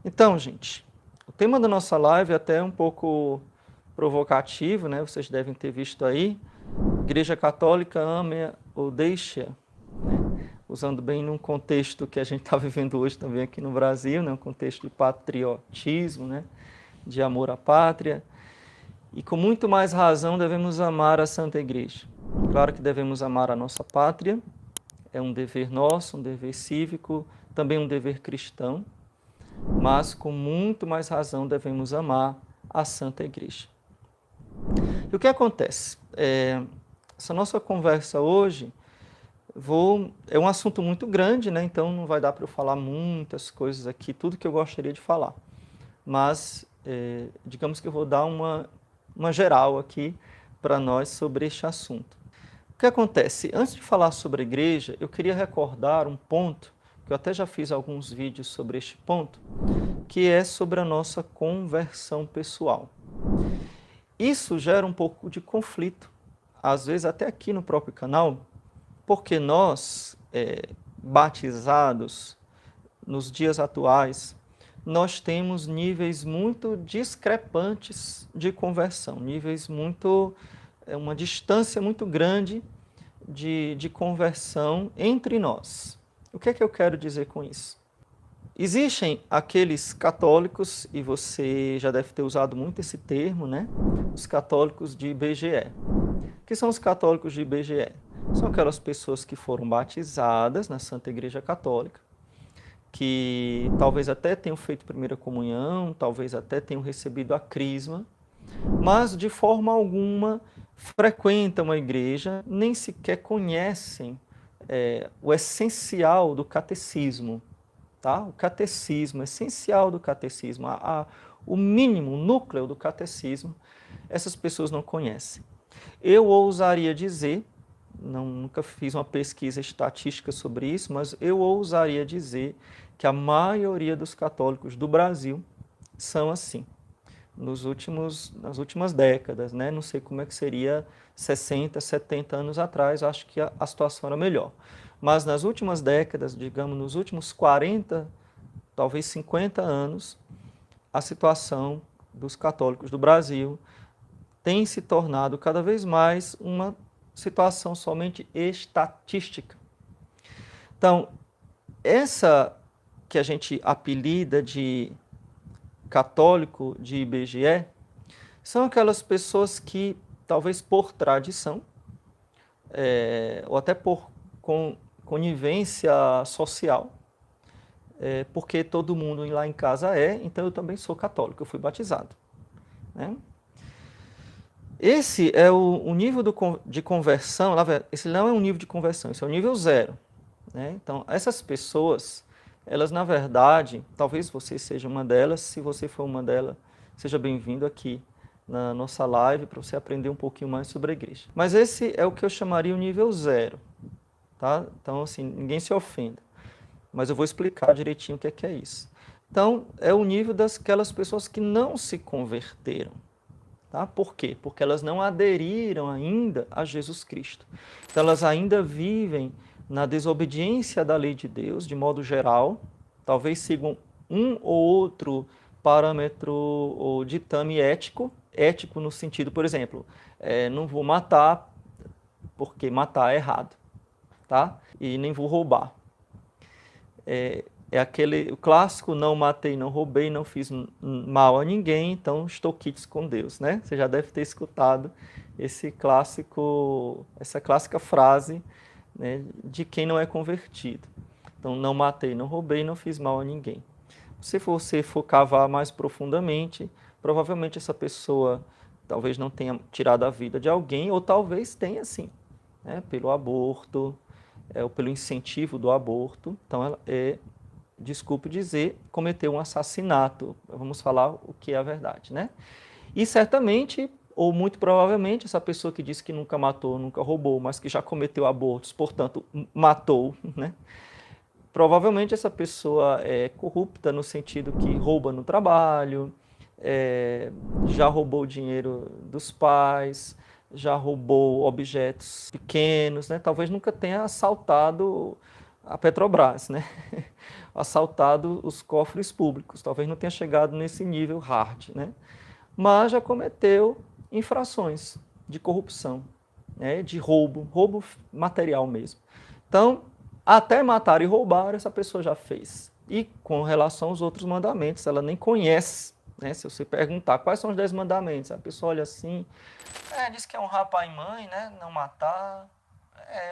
Então, gente, o tema da nossa live é até um pouco provocativo, né? Vocês devem ter visto aí. Igreja Católica ame ou deixa, né? Usando bem num contexto que a gente está vivendo hoje também aqui no Brasil, né? Um contexto de patriotismo, né? De amor à pátria. E com muito mais razão devemos amar a Santa Igreja. Claro que devemos amar a nossa pátria, é um dever nosso, um dever cívico, também um dever cristão, mas com muito mais razão devemos amar a Santa Igreja. E o que acontece? Essa nossa conversa hoje é um assunto muito grande, né? Então não vai dar para eu falar muitas coisas aqui, tudo que eu gostaria de falar. Mas, digamos que eu vou dar uma geral aqui para nós sobre este assunto. O que acontece? Antes de falar sobre a igreja, eu queria recordar um ponto, que eu até já fiz alguns vídeos sobre este ponto, que é sobre a nossa conversão pessoal. Isso gera um pouco de conflito, às vezes até aqui no próprio canal, porque nós, batizados, nos dias atuais, nós temos níveis muito discrepantes de conversão, uma distância muito grande de conversão entre nós. O que é que eu quero dizer com isso? Existem aqueles católicos, e você já deve ter usado muito esse termo, né? Os católicos de IBGE. O que são os católicos de IBGE? São aquelas pessoas que foram batizadas na Santa Igreja Católica, que talvez até tenham feito primeira comunhão, talvez até tenham recebido a crisma, mas de forma alguma frequentam a igreja, nem sequer conhecem o essencial do catecismo, tá? O catecismo, o essencial do catecismo, o mínimo, o núcleo do catecismo, essas pessoas não conhecem. Eu ousaria dizer, nunca fiz uma pesquisa estatística sobre isso, mas eu ousaria dizer que a maioria dos católicos do Brasil são assim. Nas últimas décadas, né? Não sei como é que seria 60, 70 anos atrás, acho que a situação era melhor. Mas nas últimas décadas, digamos, nos últimos 40, talvez 50 anos, a situação dos católicos do Brasil tem se tornado cada vez mais uma situação somente estatística. Então, essa que a gente apelida de católico de IBGE, são aquelas pessoas que, talvez por tradição, ou até por conivência social, porque todo mundo lá em casa então eu também sou católico, eu fui batizado, né? Esse é o nível de conversão, esse não é um nível de conversão, esse é o nível 0. Né? Então, essas pessoas, elas na verdade, talvez você seja uma delas, se você for uma delas, seja bem-vindo aqui na nossa live para você aprender um pouquinho mais sobre a igreja. Mas esse é o que eu chamaria o nível 0, tá? Então, assim, ninguém se ofenda, mas eu vou explicar direitinho o que é isso. Então, é o nível daquelas pessoas que não se converteram. Tá? Por quê? Porque elas não aderiram ainda a Jesus Cristo. Então, elas ainda vivem na desobediência da lei de Deus, de modo geral, talvez sigam um ou outro parâmetro ou ditame ético no sentido, por exemplo, não vou matar porque matar é errado, tá? E nem vou roubar. O clássico, não matei, não roubei, não fiz mal a ninguém, então estou quites com Deus, né? Você já deve ter escutado essa clássica frase, né, de quem não é convertido. Então, não matei, não roubei, não fiz mal a ninguém. Se você for cavar mais profundamente, provavelmente essa pessoa talvez não tenha tirado a vida de alguém, ou talvez tenha sim, né, pelo aborto, ou pelo incentivo do aborto. Então, ela desculpe dizer, cometeu um assassinato. Vamos falar o que é a verdade, né? E certamente, ou muito provavelmente, essa pessoa que disse que nunca matou, nunca roubou, mas que já cometeu abortos, portanto, matou, né? Provavelmente essa pessoa é corrupta no sentido que rouba no trabalho, já roubou o dinheiro dos pais, já roubou objetos pequenos, né? Talvez nunca tenha assaltado a Petrobras, né? assaltado os cofres públicos, talvez não tenha chegado nesse nível hard, né? Mas já cometeu infrações de corrupção, né? De roubo material mesmo. Então, até matar e roubar, essa pessoa já fez. E com relação aos outros mandamentos, ela nem conhece, né? Se você perguntar quais são os 10 mandamentos, a pessoa olha assim, diz que é honrar pai e mãe, né? Não matar,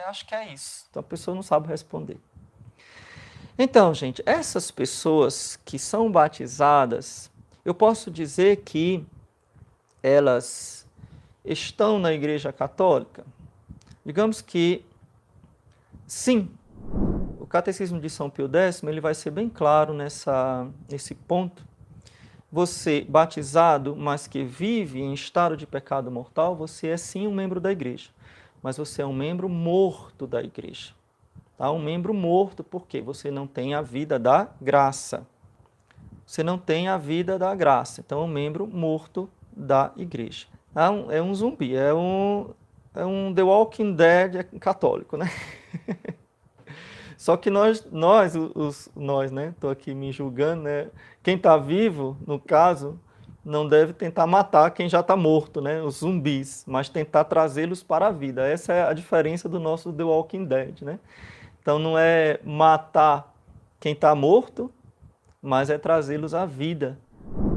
acho que é isso. Então a pessoa não sabe responder. Então, gente, essas pessoas que são batizadas, eu posso dizer que elas estão na Igreja Católica? Digamos que sim. O Catecismo de São Pio X ele vai ser bem claro nesse ponto. Você, batizado, mas que vive em estado de pecado mortal, você é sim um membro da Igreja, mas você é um membro morto da Igreja. Tá? Um membro morto porque você não tem a vida da graça. Você não tem a vida da graça. Então, é um membro morto da Igreja. É um zumbi, é um The Walking Dead católico, né? Só que nós, né? Estou aqui me julgando, né? Quem está vivo, no caso, não deve tentar matar quem já está morto, né? Os zumbis, mas tentar trazê-los para a vida. Essa é a diferença do nosso The Walking Dead, né? Então não é matar quem está morto, mas é trazê-los à vida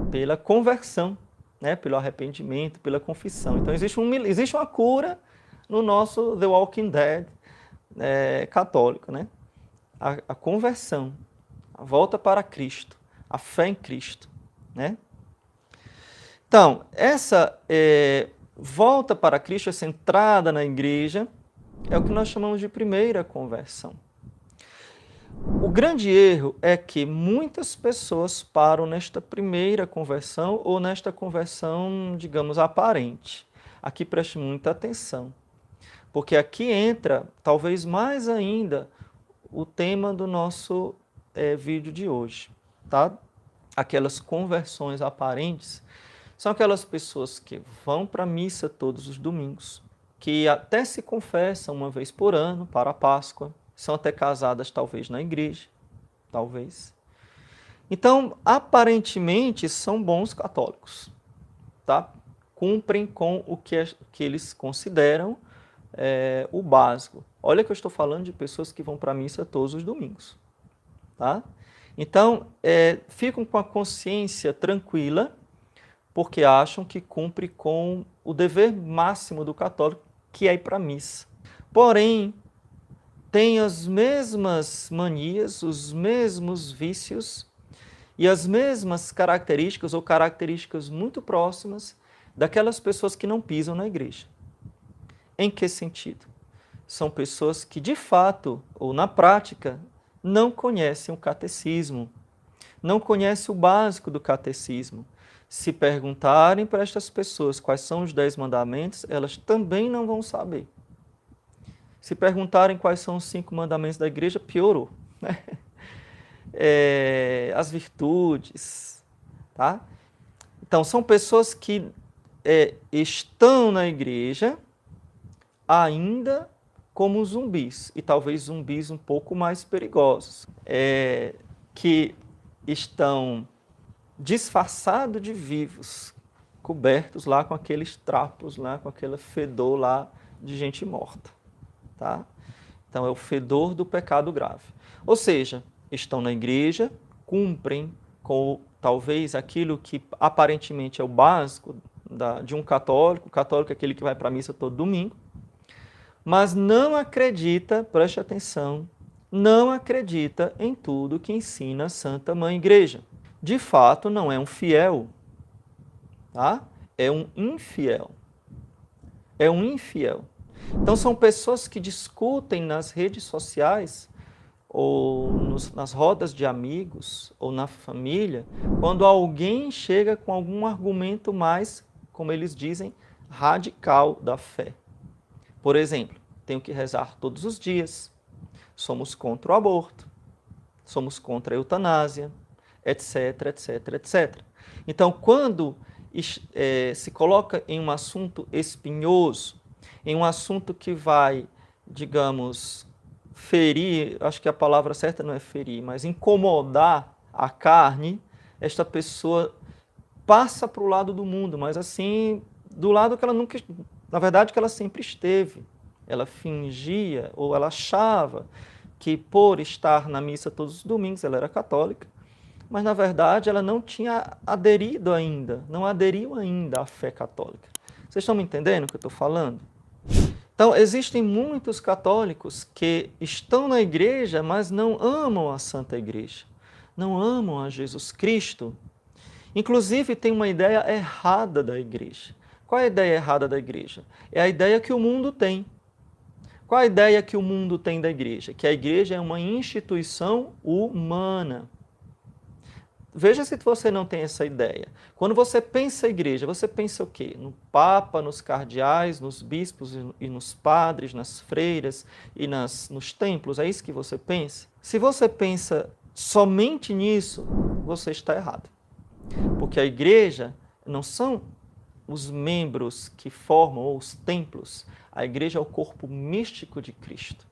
pela conversão, né? Pelo arrependimento, pela confissão. Então existe uma cura no nosso The Walking Dead católico, né? A conversão, a volta para Cristo, a fé em Cristo, né? Então, essa volta para Cristo, essa entrada na igreja, é o que nós chamamos de primeira conversão. O grande erro é que muitas pessoas param nesta primeira conversão ou nesta conversão, digamos, aparente. Aqui preste muita atenção, porque aqui entra, talvez mais ainda, o tema do nosso vídeo de hoje, tá? Aquelas conversões aparentes são aquelas pessoas que vão para a missa todos os domingos, que até se confessam uma vez por ano para a Páscoa, são até casadas talvez na igreja, talvez. Então, aparentemente, são bons católicos, tá? Cumprem com o que eles consideram o básico. Olha que eu estou falando de pessoas que vão para a missa todos os domingos, tá? Então, ficam com a consciência tranquila, porque acham que cumpre com o dever máximo do católico, que é ir para a missa. Porém, tem as mesmas manias, os mesmos vícios e as mesmas características ou características muito próximas daquelas pessoas que não pisam na igreja. Em que sentido? São pessoas que, de fato, ou na prática, não conhecem o catecismo, não conhecem o básico do catecismo. Se perguntarem para estas pessoas quais são os 10 mandamentos, elas também não vão saber. Se perguntarem quais são os 5 mandamentos da igreja, piorou, né? As virtudes, tá? Então, são pessoas que estão na igreja ainda como zumbis, e talvez zumbis um pouco mais perigosos, que estão disfarçados de vivos, cobertos lá com aqueles trapos, lá com aquele fedor lá de gente morta. Tá? Então, é o fedor do pecado grave. Ou seja, estão na igreja, cumprem com talvez aquilo que aparentemente é o básico de um católico. O católico é aquele que vai para a missa todo domingo, mas não acredita, preste atenção, não acredita em tudo que ensina a Santa Mãe Igreja. De fato, não é um fiel, tá? É um infiel. É um infiel. Então, são pessoas que discutem nas redes sociais ou nas rodas de amigos ou na família, quando alguém chega com algum argumento mais, como eles dizem, radical da fé. Por exemplo, tenho que rezar todos os dias, somos contra o aborto, somos contra a eutanásia, etc, etc, etc. Então, quando se coloca em um assunto espinhoso, em um assunto que vai, digamos, ferir, acho que a palavra certa não é ferir, mas incomodar a carne, esta pessoa passa para o lado do mundo, mas assim, do lado que ela nunca, na verdade, que ela sempre esteve. Ela fingia ou ela achava que por estar na missa todos os domingos, ela era católica, mas na verdade ela não tinha aderido ainda, não aderiu ainda à fé católica. Vocês estão me entendendo o que eu estou falando? Então, existem muitos católicos que estão na igreja, mas não amam a Santa Igreja, não amam a Jesus Cristo. Inclusive, tem uma ideia errada da igreja. Qual é a ideia errada da igreja? É a ideia que o mundo tem. Qual a ideia que o mundo tem da igreja? Que a igreja é uma instituição humana. Veja se você não tem essa ideia. Quando você pensa a igreja, você pensa o quê? No Papa, nos cardeais, nos bispos e nos padres, nas freiras e nos templos? É isso que você pensa? Se você pensa somente nisso, você está errado. Porque a igreja não são os membros que formam, ou os templos. A igreja é o corpo místico de Cristo.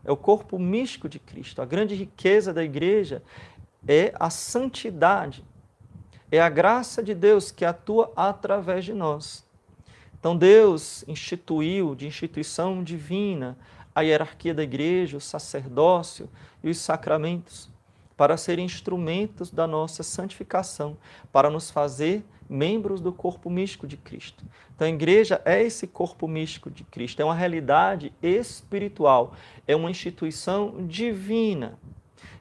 É o corpo místico de Cristo. A grande riqueza da igreja é a santidade, é a graça de Deus que atua através de nós. Então Deus instituiu, de instituição divina, a hierarquia da igreja, o sacerdócio e os sacramentos, para serem instrumentos da nossa santificação, para nos fazer membros do corpo místico de Cristo. Então a igreja é esse corpo místico de Cristo, é uma realidade espiritual, é uma instituição divina.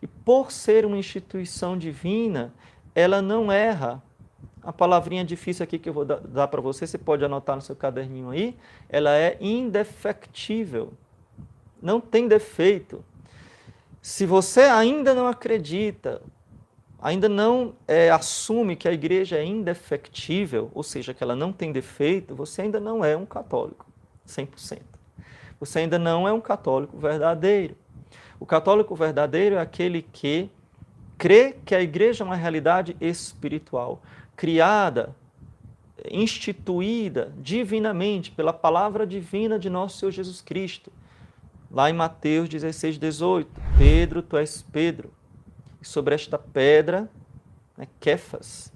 E por ser uma instituição divina, ela não erra. A palavrinha difícil aqui que eu vou dar para você pode anotar no seu caderninho aí, ela é indefectível, não tem defeito. Se você ainda não acredita, ainda não assume que a igreja é indefectível, ou seja, que ela não tem defeito, você ainda não é um católico, 100%. Você ainda não é um católico verdadeiro. O católico verdadeiro é aquele que crê que a igreja é uma realidade espiritual, criada, instituída divinamente pela palavra divina de nosso Senhor Jesus Cristo. Lá em Mateus 16, 18, Pedro, tu és Pedro, e sobre esta pedra, Quefas,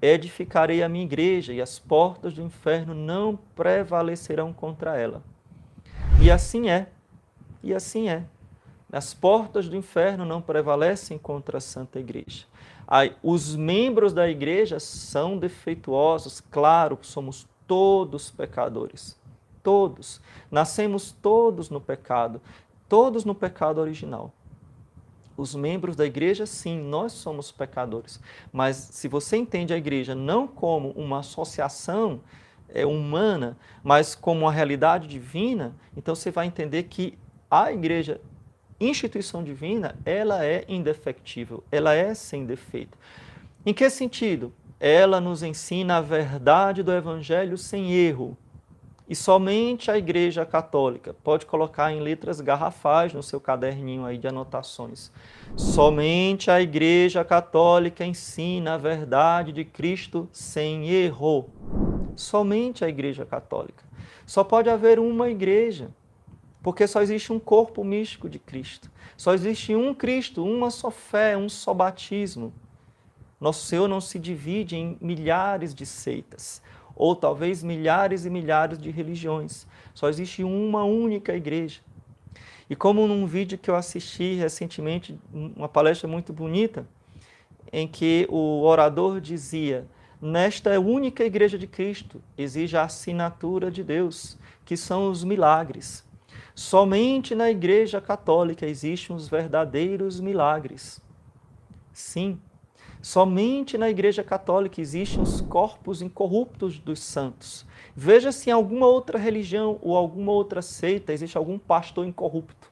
edificarei a minha igreja, e as portas do inferno não prevalecerão contra ela. E assim é, e assim é. As portas do inferno não prevalecem contra a Santa Igreja. Os membros da igreja são defeituosos, claro, somos todos pecadores. Todos. Nascemos todos no pecado original. Os membros da igreja, sim, nós somos pecadores. Mas se você entende a igreja não como uma associação humana, mas como uma realidade divina, então você vai entender que a igreja, instituição divina, ela é indefectível, ela é sem defeito. Em que sentido? Ela nos ensina a verdade do Evangelho sem erro. E somente a Igreja Católica, pode colocar em letras garrafais no seu caderninho aí de anotações, somente a Igreja Católica ensina a verdade de Cristo sem erro. Somente a Igreja Católica. Só pode haver uma igreja, porque só existe um corpo místico de Cristo. Só existe um Cristo, uma só fé, um só batismo. Nosso Senhor não se divide em milhares de seitas, ou talvez milhares e milhares de religiões. Só existe uma única igreja. E como num vídeo que eu assisti recentemente, uma palestra muito bonita, em que o orador dizia: nesta única igreja de Cristo exige a assinatura de Deus, que são os milagres. Somente na Igreja Católica existem os verdadeiros milagres. Sim, somente na Igreja Católica existem os corpos incorruptos dos santos. Veja se em alguma outra religião ou alguma outra seita existe algum pastor incorrupto,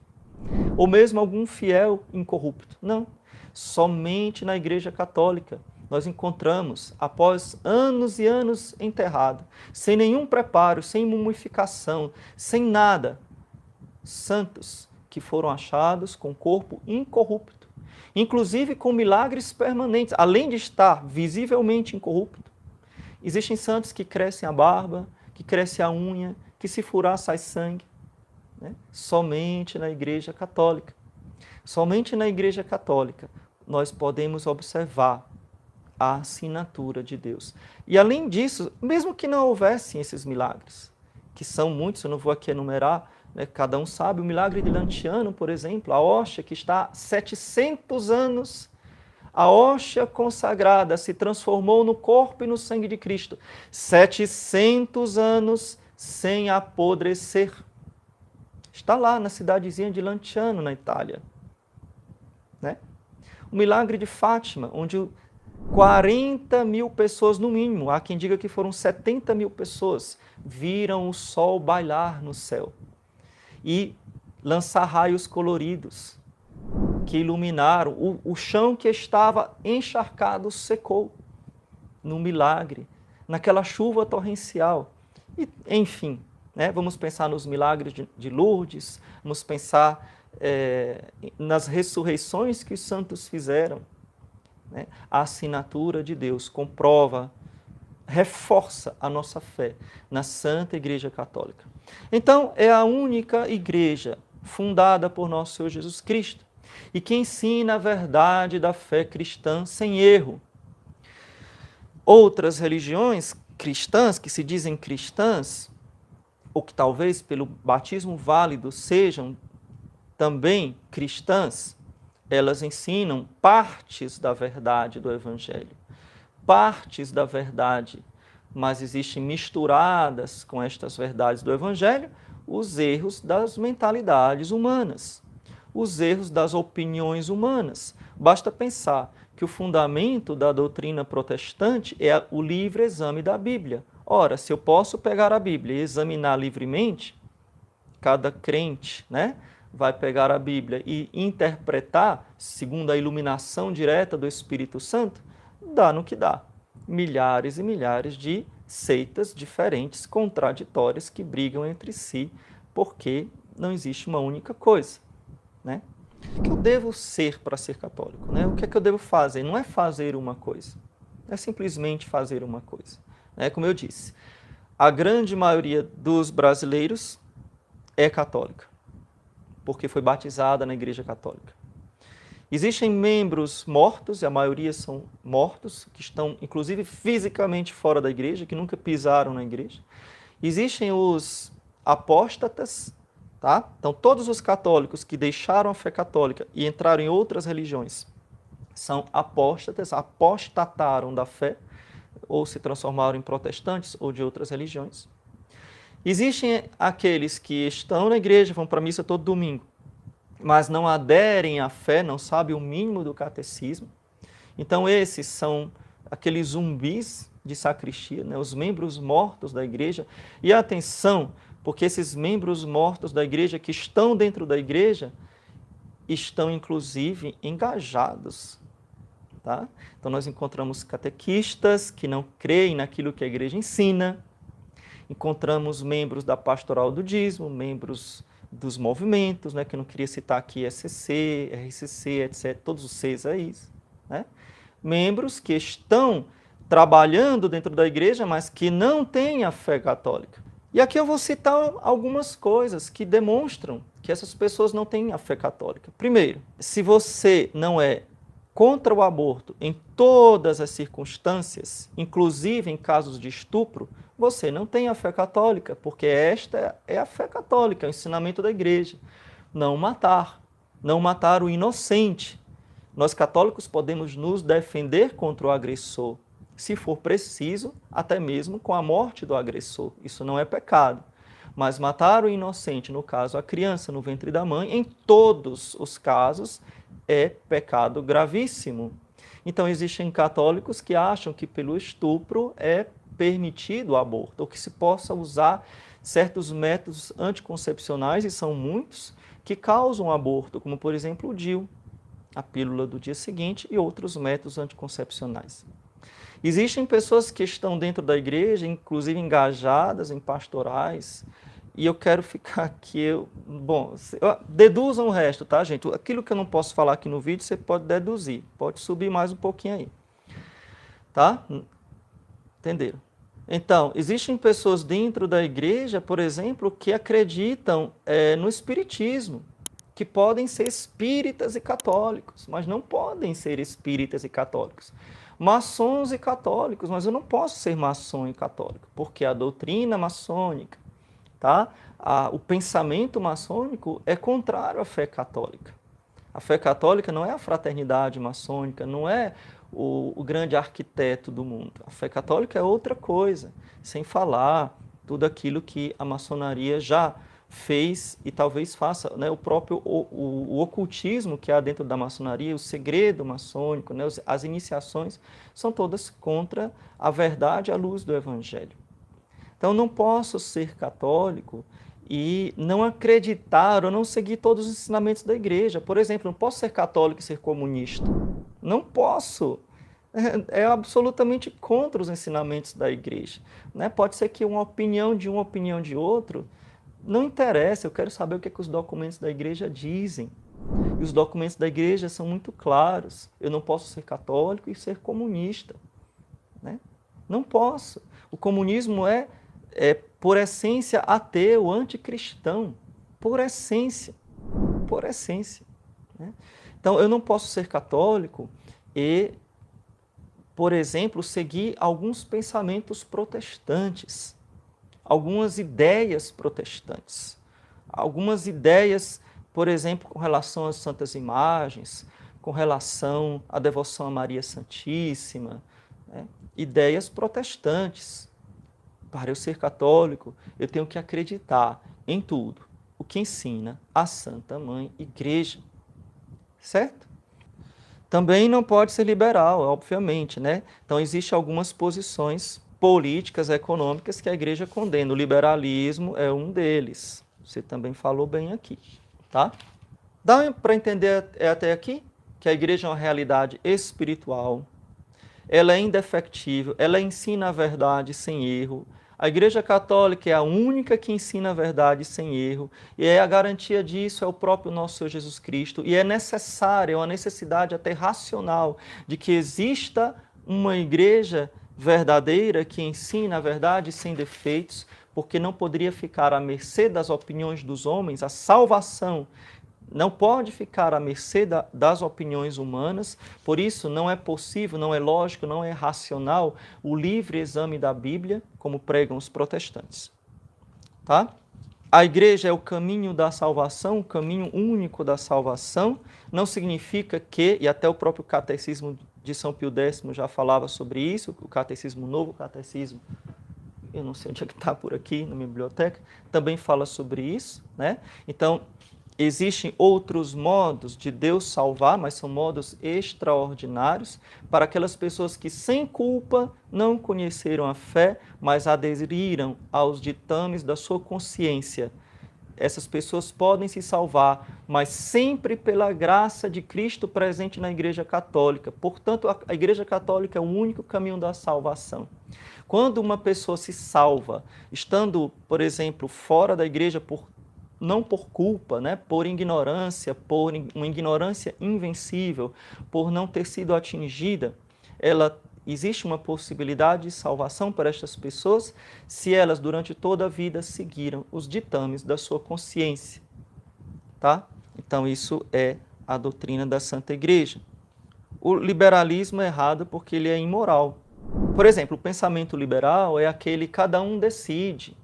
ou mesmo algum fiel incorrupto. Não, somente na Igreja Católica nós encontramos, após anos e anos enterrado, sem nenhum preparo, sem mumificação, sem nada, santos que foram achados com corpo incorrupto, inclusive com milagres permanentes, além de estar visivelmente incorrupto. Existem santos que crescem a barba, que cresce a unha, que se furar sai sangue. né? Somente na Igreja Católica. Somente na Igreja Católica nós podemos observar a assinatura de Deus. E além disso, mesmo que não houvessem esses milagres, que são muitos, eu não vou aqui enumerar, né, cada um sabe, o milagre de Lanciano, por exemplo, a hóstia que está há 700 anos, a hóstia consagrada se transformou no corpo e no sangue de Cristo. 700 anos sem apodrecer. Está lá na cidadezinha de Lanciano, na Itália. Né? O milagre de Fátima, onde 40 mil pessoas no mínimo, há quem diga que foram 70 mil pessoas, viram o sol bailar no céu e lançar raios coloridos que iluminaram. O chão que estava encharcado secou no milagre, naquela chuva torrencial. E, enfim, né, vamos pensar nos milagres de Lourdes, vamos pensar nas ressurreições que os santos fizeram. Né? A assinatura de Deus comprova, reforça a nossa fé na Santa Igreja Católica. Então, é a única igreja fundada por nosso Senhor Jesus Cristo e que ensina a verdade da fé cristã sem erro. Outras religiões cristãs, que se dizem cristãs, ou que talvez pelo batismo válido sejam também cristãs, elas ensinam partes da verdade do Evangelho, partes da verdade, mas existem misturadas com estas verdades do Evangelho os erros das mentalidades humanas, os erros das opiniões humanas. Basta pensar que o fundamento da doutrina protestante é o livre exame da Bíblia. Ora, se eu posso pegar a Bíblia e examinar livremente, cada crente, né, vai pegar a Bíblia e interpretar, segundo a iluminação direta do Espírito Santo, dá no que dá. Milhares e milhares de seitas diferentes, contraditórias, que brigam entre si, porque não existe uma única coisa. Né? O que eu devo ser para ser católico? Né? O que é que eu devo fazer? Não é fazer uma coisa, não é simplesmente fazer uma coisa. Né? Como eu disse, a grande maioria dos brasileiros é católica, porque foi batizada na Igreja Católica. Existem membros mortos, e a maioria são mortos, que estão inclusive fisicamente fora da igreja, que nunca pisaram na igreja. Existem os apóstatas, tá? Então todos os católicos que deixaram a fé católica e entraram em outras religiões são apóstatas, apostataram da fé, ou se transformaram em protestantes ou de outras religiões. Existem aqueles que estão na igreja, vão para a missa todo domingo, mas não aderem à fé, não sabem o mínimo do catecismo. Então esses são aqueles zumbis de sacristia, né? Os membros mortos da igreja. E atenção, porque esses membros mortos da igreja que estão dentro da igreja estão inclusive engajados. Tá? Então nós encontramos catequistas que não creem naquilo que a igreja ensina, encontramos membros da pastoral do dízimo, membros dos movimentos, né, que eu não queria citar aqui, ECC, RCC, etc., todos os Cs aí, né? Membros que estão trabalhando dentro da igreja, mas que não têm a fé católica. E aqui eu vou citar algumas coisas que demonstram que essas pessoas não têm a fé católica. Primeiro, se você não é contra o aborto em todas as circunstâncias, inclusive em casos de estupro, você não tem a fé católica, porque esta é a fé católica, é o ensinamento da igreja. Não matar o inocente. Nós católicos podemos nos defender contra o agressor, se for preciso, até mesmo com a morte do agressor. Isso não é pecado. Mas matar o inocente, no caso a criança no ventre da mãe, em todos os casos, é pecado gravíssimo. Então existem católicos que acham que pelo estupro é permitido o aborto, ou que se possa usar certos métodos anticoncepcionais, e são muitos, que causam aborto, como por exemplo o DIU, a pílula do dia seguinte, e outros métodos anticoncepcionais. Existem pessoas que estão dentro da igreja, inclusive engajadas em pastorais, e eu quero ficar aqui, deduzam o resto, tá, gente? Aquilo que eu não posso falar aqui no vídeo, você pode deduzir, pode subir mais um pouquinho aí, tá? Entenderam? Então, existem pessoas dentro da igreja, por exemplo, que acreditam no espiritismo, que podem ser espíritas e católicos, mas não podem ser espíritas e católicos. Maçons e católicos, mas eu não posso ser maçom e católico, porque a doutrina maçônica, tá? O pensamento maçônico é contrário à fé católica. A fé católica não é a fraternidade maçônica, não é o grande arquiteto do mundo. A fé católica é outra coisa, sem falar tudo aquilo que a maçonaria já fez e talvez faça, né? O próprio o ocultismo que há dentro da maçonaria, o segredo maçônico, né? As iniciações, são todas contra a verdade à luz do Evangelho. Então, não posso ser católico e não acreditar ou não seguir todos os ensinamentos da igreja. Por exemplo, não posso ser católico e ser comunista. Não posso. É absolutamente contra os ensinamentos da igreja. Né? Pode ser que uma opinião de outro não interessa. Eu quero saber o que, é que os documentos da igreja dizem. E os documentos da igreja são muito claros. Eu não posso ser católico e ser comunista. Né? Não posso. O comunismo é por essência, ateu, anticristão, por essência, por essência. Né? Então, eu não posso ser católico e, por exemplo, seguir alguns pensamentos protestantes, algumas ideias protestantes, algumas ideias, por exemplo, com relação às santas imagens, com relação à devoção a Maria Santíssima, né? Ideias protestantes. Para eu ser católico, eu tenho que acreditar em tudo o que ensina a Santa Mãe Igreja, certo? Também não pode ser liberal, obviamente, né? Então, existem algumas posições políticas, econômicas que a Igreja condena. O liberalismo é um deles. Você também falou bem aqui, tá? Dá para entender até aqui que a Igreja é uma realidade espiritual, ela é indefectível, ela ensina a verdade sem erro. A Igreja Católica é a única que ensina a verdade sem erro, e a garantia disso é o próprio nosso Senhor Jesus Cristo, e é necessária, é uma necessidade até racional, de que exista uma igreja verdadeira que ensina a verdade sem defeitos, porque não poderia ficar à mercê das opiniões dos homens. A salvação não pode ficar à mercê das opiniões humanas, por isso não é possível, não é lógico, não é racional o livre exame da Bíblia, como pregam os protestantes. Tá? A igreja é o caminho da salvação, o caminho único da salvação, não significa que, e até o próprio catecismo de São Pio X já falava sobre isso, o catecismo novo, o catecismo, eu não sei onde é que está por aqui, na minha biblioteca, também fala sobre isso, né? Então, existem outros modos de Deus salvar, mas são modos extraordinários para aquelas pessoas que, sem culpa, não conheceram a fé, mas aderiram aos ditames da sua consciência. Essas pessoas podem se salvar, mas sempre pela graça de Cristo presente na Igreja Católica. Portanto, a Igreja Católica é o único caminho da salvação. Quando uma pessoa se salva, estando, por exemplo, fora da igreja não por culpa, né, por ignorância, por uma ignorância invencível, por não ter sido atingida, existe uma possibilidade de salvação para estas pessoas se elas, durante toda a vida, seguiram os ditames da sua consciência. Tá? Então, isso é a doutrina da Santa Igreja. O liberalismo é errado porque ele é imoral. Por exemplo, o pensamento liberal é aquele que cada um decide.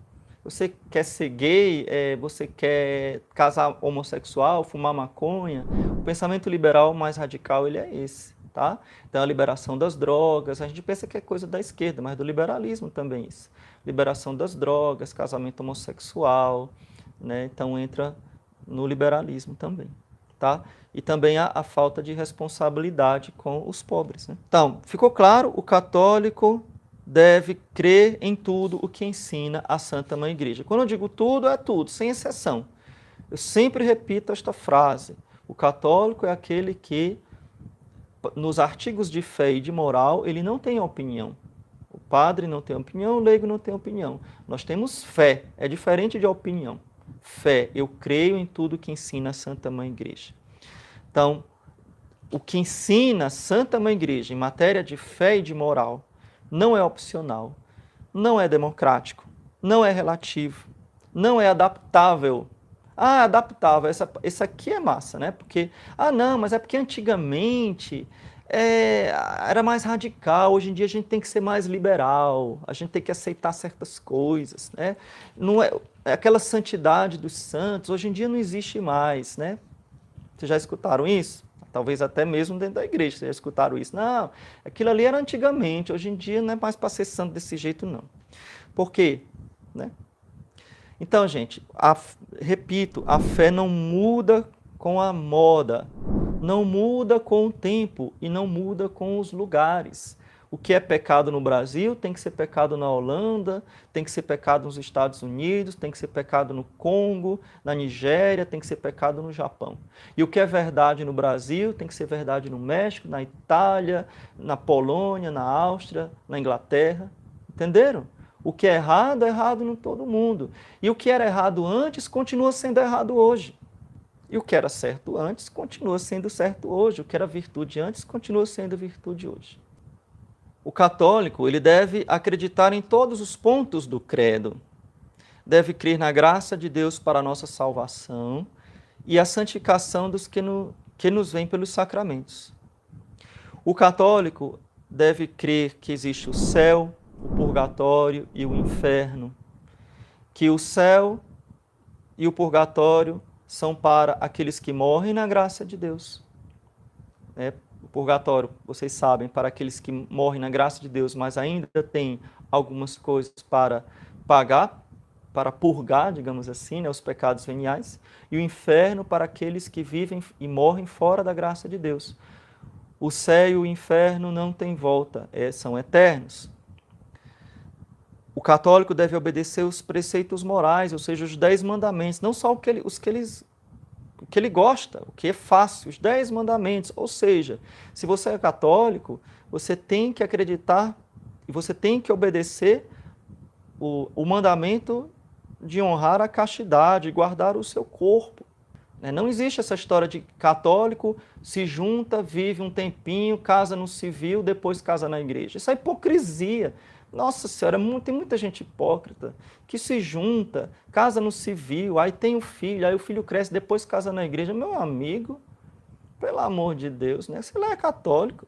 Você quer ser gay, você quer casar homossexual, fumar maconha. O pensamento liberal mais radical ele é esse. Tá? Então, a liberação das drogas, a gente pensa que é coisa da esquerda, mas do liberalismo também isso. Liberação das drogas, casamento homossexual, né? Então entra no liberalismo também. Tá? E também a falta de responsabilidade com os pobres. Né? Então, ficou claro, o católico deve crer em tudo o que ensina a Santa Mãe Igreja. Quando eu digo tudo, é tudo, sem exceção. Eu sempre repito esta frase. O católico é aquele que, nos artigos de fé e de moral, ele não tem opinião. O padre não tem opinião, o leigo não tem opinião. Nós temos fé, é diferente de opinião. Fé, eu creio em tudo que ensina a Santa Mãe Igreja. Então, o que ensina a Santa Mãe Igreja em matéria de fé e de moral não é opcional, não é democrático, não é relativo, não é adaptável. Ah, adaptável, essa aqui é massa, né? Porque, não, mas é porque antigamente era mais radical, hoje em dia a gente tem que ser mais liberal, a gente tem que aceitar certas coisas, né? Não é aquela santidade dos santos, hoje em dia não existe mais, né? Vocês já escutaram isso? Talvez até mesmo dentro da igreja, vocês já escutaram isso. Não, aquilo ali era antigamente, hoje em dia não é mais para ser santo desse jeito, não. Por quê? Né? Então, gente, repito, a fé não muda com a moda, não muda com o tempo e não muda com os lugares. O que é pecado no Brasil tem que ser pecado na Holanda, tem que ser pecado nos Estados Unidos, tem que ser pecado no Congo, na Nigéria, tem que ser pecado no Japão. E o que é verdade no Brasil tem que ser verdade no México, na Itália, na Polônia, na Áustria, na Inglaterra. Entenderam? O que é errado em todo mundo. E o que era errado antes continua sendo errado hoje. E o que era certo antes continua sendo certo hoje. O que era virtude antes continua sendo virtude hoje. O católico, ele deve acreditar em todos os pontos do credo. Deve crer na graça de Deus para a nossa salvação e a santificação dos que nos vem pelos sacramentos. O católico deve crer que existe o céu, o purgatório e o inferno, que o céu e o purgatório são para aqueles que morrem na graça de Deus. O purgatório, vocês sabem, para aqueles que morrem na graça de Deus, mas ainda têm algumas coisas para pagar, para purgar, digamos assim, né, os pecados veniais, e o inferno para aqueles que vivem e morrem fora da graça de Deus. O céu e o inferno não têm volta, são eternos. O católico deve obedecer os preceitos morais, ou seja, os 10 mandamentos, não só os que ele gosta, o que é fácil, os 10 mandamentos. Ou seja, se você é católico, você tem que acreditar e você tem que obedecer o mandamento de honrar a castidade, guardar o seu corpo. Não existe essa história de católico se junta, vive um tempinho, casa no civil, depois casa na igreja. Isso é hipocrisia. Nossa Senhora, tem muita gente hipócrita que se junta, casa no civil, aí tem o filho, aí o filho cresce, depois casa na igreja. Meu amigo, pelo amor de Deus, né? Você lá é católico,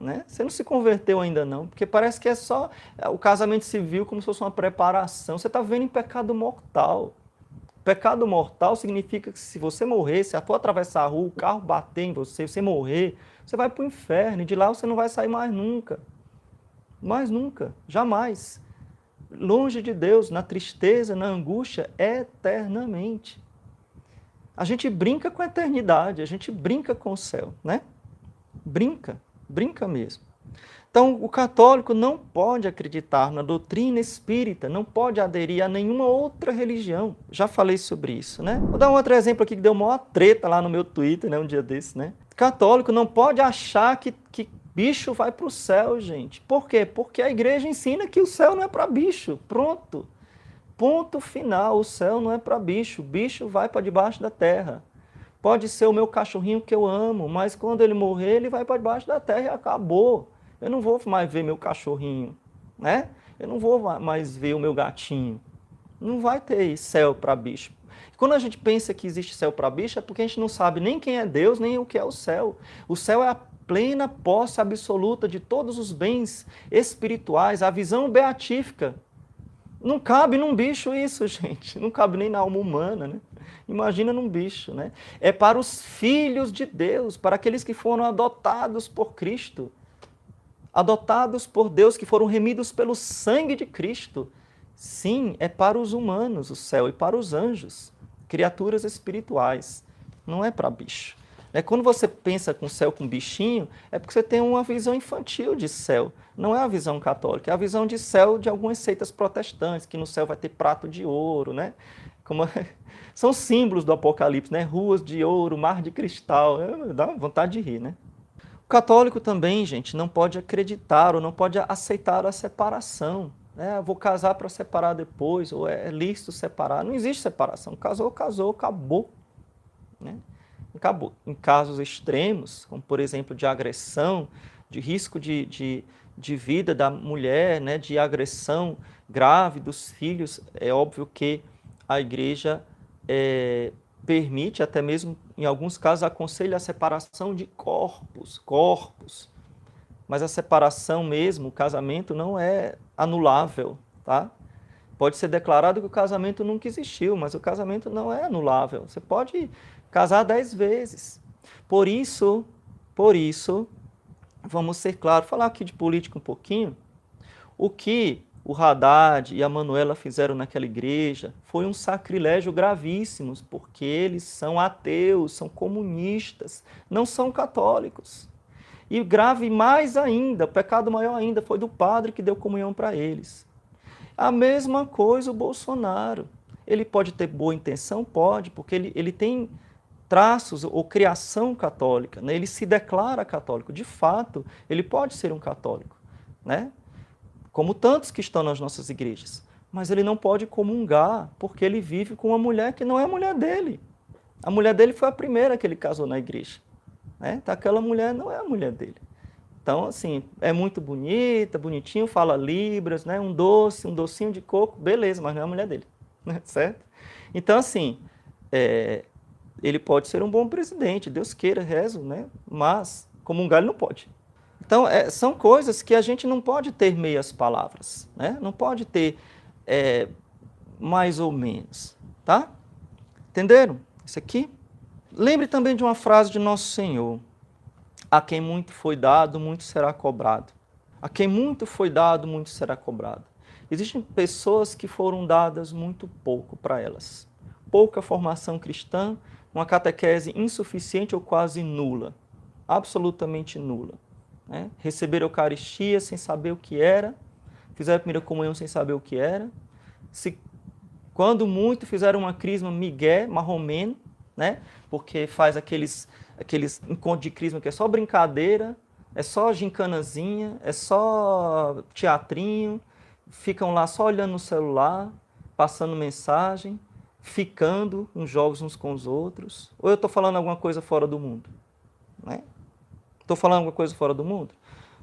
né? Você não se converteu ainda não, porque parece que é só o casamento civil como se fosse uma preparação. Você está vivendo em pecado mortal. Pecado mortal significa que se você morrer, se for atravessar a rua, o carro bater em você, você morrer, você vai para o inferno e de lá você não vai sair mais nunca. Mais nunca, jamais. Longe de Deus, na tristeza, na angústia, eternamente. A gente brinca com a eternidade, a gente brinca com o céu, né? Brinca mesmo. Então, o católico não pode acreditar na doutrina espírita, não pode aderir a nenhuma outra religião. Já falei sobre isso, né? Vou dar um outro exemplo aqui que deu uma treta lá no meu Twitter, né, um dia desse, né? Católico não pode achar que bicho vai para o céu, gente. Por quê? Porque a igreja ensina que o céu não é para bicho. Pronto. Ponto final. O céu não é para bicho. Bicho vai para debaixo da terra. Pode ser o meu cachorrinho que eu amo, mas quando ele morrer, ele vai para debaixo da terra e acabou. Eu não vou mais ver meu cachorrinho, né? Eu não vou mais ver o meu gatinho. Não vai ter céu para bicho. Quando a gente pensa que existe céu para bicho, é porque a gente não sabe nem quem é Deus, nem o que é o céu. O céu é a plena posse absoluta de todos os bens espirituais, a visão beatífica. Não cabe num bicho isso, gente. Não cabe nem na alma humana, né? Imagina num bicho, né? É para os filhos de Deus, para aqueles que foram adotados por Cristo. Adotados por Deus, que foram remidos pelo sangue de Cristo. Sim, é para os humanos o céu e para os anjos, criaturas espirituais. Não é para bicho. Quando você pensa com céu com bichinho, é porque você tem uma visão infantil de céu. Não é a visão católica, é a visão de céu de algumas seitas protestantes, que no céu vai ter prato de ouro, né? São símbolos do Apocalipse, né? Ruas de ouro, mar de cristal. Dá vontade de rir, né? O católico também, gente, não pode acreditar ou não pode aceitar a separação. Vou casar para separar depois, ou é lícito separar. Não existe separação. Casou, acabou. Né? Acabou. Em casos extremos, como por exemplo de agressão, de risco de de vida da mulher, né, de agressão grave dos filhos, é óbvio que a igreja permite, até mesmo em alguns casos aconselha a separação de corpos, mas a separação mesmo, o casamento não é anulável, tá? Pode ser declarado que o casamento nunca existiu, mas o casamento não é anulável. Você pode casar 10 vezes. Por isso, vamos ser claros, falar aqui de política um pouquinho. O que o Haddad e a Manuela fizeram naquela igreja foi um sacrilégio gravíssimo, porque eles são ateus, são comunistas, não são católicos. E grave mais ainda, pecado maior ainda, foi do padre que deu comunhão para eles. A mesma coisa o Bolsonaro. Ele pode ter boa intenção? Pode, porque ele tem traços ou criação católica, né? Ele se declara católico. De fato, ele pode ser um católico, né? Como tantos que estão nas nossas igrejas. Mas ele não pode comungar, porque ele vive com uma mulher que não é a mulher dele. A mulher dele foi a primeira que ele casou na igreja, né? Então, aquela mulher não é a mulher dele. Então, assim, é muito bonita, bonitinho, fala libras, né? Um docinho de coco, beleza, mas não é a mulher dele, né? Certo? Então, assim, ele pode ser um bom presidente, Deus queira, rezo, né? Mas comungar ele não pode. Então, são coisas que a gente não pode ter meias palavras, né? Não pode ter mais ou menos, tá? Entenderam? Isso aqui. Lembre também de uma frase de Nosso Senhor. A quem muito foi dado, muito será cobrado. A quem muito foi dado, muito será cobrado. Existem pessoas que foram dadas muito pouco para elas. Pouca formação cristã, uma catequese insuficiente ou quase nula. Absolutamente nula. Né? Receberam a Eucaristia sem saber o que era, fizeram a primeira comunhão sem saber o que era. Quando muito, fizeram uma crisma migué, marromeno, né? Porque faz aqueles encontros de crisma que é só brincadeira, é só gincanazinha, é só teatrinho, ficam lá só olhando no celular, passando mensagem, ficando uns jogos uns com os outros. Ou eu estou falando alguma coisa fora do mundo? Né? Estou falando alguma coisa fora do mundo?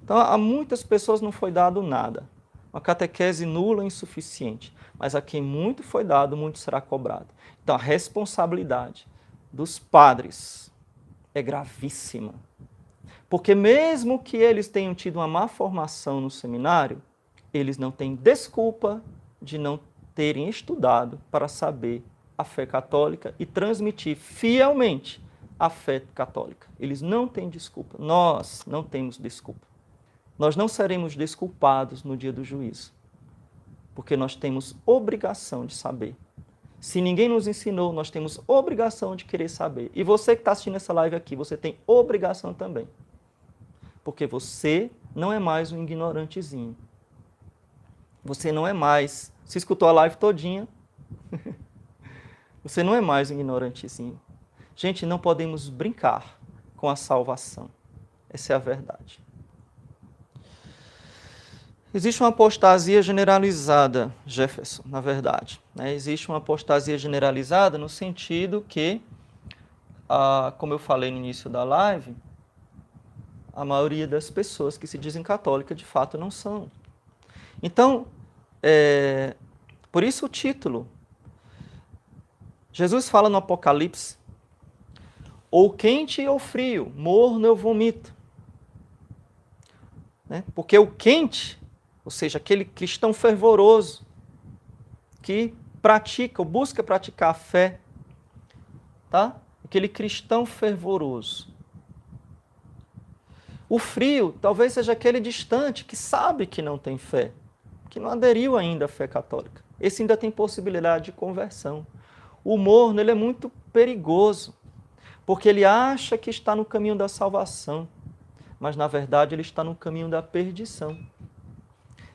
Então, a muitas pessoas não foi dado nada. Uma catequese nula e insuficiente. Mas a quem muito foi dado, muito será cobrado. Então, a responsabilidade dos padres é gravíssima. Porque mesmo que eles tenham tido uma má formação no seminário, eles não têm desculpa de não terem estudado para saber a fé católica e transmitir fielmente a fé católica. Eles não têm desculpa. Nós não temos desculpa. Nós não seremos desculpados no dia do juízo, porque nós temos obrigação de saber. Se ninguém nos ensinou, nós temos obrigação de querer saber. E você que está assistindo essa live aqui, você tem obrigação também. Porque você não é mais um ignorantezinho. Você não é mais... Você escutou a live todinha? Você não é mais um ignorantezinho. Gente, não podemos brincar com a salvação. Essa é a verdade. Existe uma apostasia generalizada, Jefferson, na verdade. Existe uma apostasia generalizada no sentido que, como eu falei no início da live, a maioria das pessoas que se dizem católicas de fato não são. Então, por isso o título. Jesus fala no Apocalipse, ou quente ou frio, morno eu vomito. Porque o quente, ou seja, aquele cristão fervoroso que pratica, ou busca praticar a fé, tá? Aquele cristão fervoroso. O frio talvez seja aquele distante que sabe que não tem fé, que não aderiu ainda à fé católica. Esse ainda tem possibilidade de conversão. O morno, ele é muito perigoso, porque ele acha que está no caminho da salvação, mas na verdade ele está no caminho da perdição.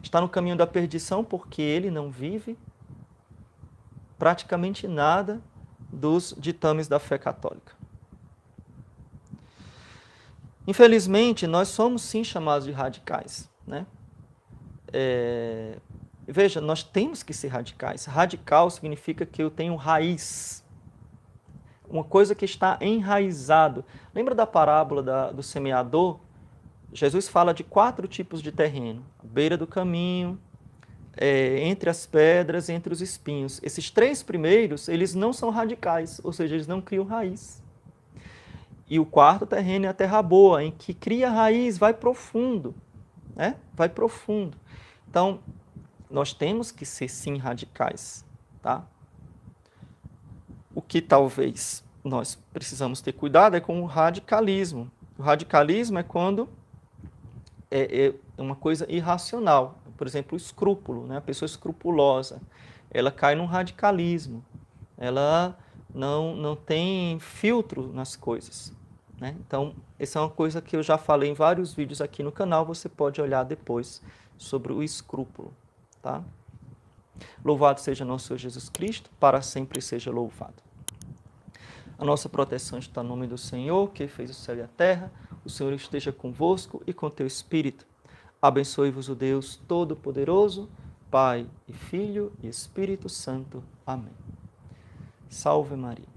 Está no caminho da perdição porque ele não vive praticamente nada dos ditames da fé católica. Infelizmente, nós somos sim chamados de radicais, né? Veja, nós temos que ser radicais. Radical significa que eu tenho raiz. Uma coisa que está enraizado. Lembra da parábola do semeador? Jesus fala de 4 tipos de terreno: à beira do caminho, entre as pedras, entre os espinhos. Esses 3 primeiros, eles não são radicais, ou seja, eles não criam raiz. E o 4º terreno é a terra boa, em que cria raiz, vai profundo, né? Vai profundo. Então, nós temos que ser, sim, radicais, tá? O que talvez nós precisamos ter cuidado é com o radicalismo. O radicalismo é quando é uma coisa irracional. Por exemplo, o escrúpulo, né? A pessoa escrupulosa, ela cai num radicalismo. Ela não tem filtro nas coisas, né? Então, essa é uma coisa que eu já falei em vários vídeos aqui no canal, você pode olhar depois sobre o escrúpulo, tá? Louvado seja nosso Senhor Jesus Cristo, para sempre seja louvado. A nossa proteção está no nome do Senhor, que fez o céu e a terra. O Senhor esteja convosco e com teu Espírito. Abençoe-vos o Deus Todo-Poderoso, Pai e Filho e Espírito Santo. Amém. Salve Maria.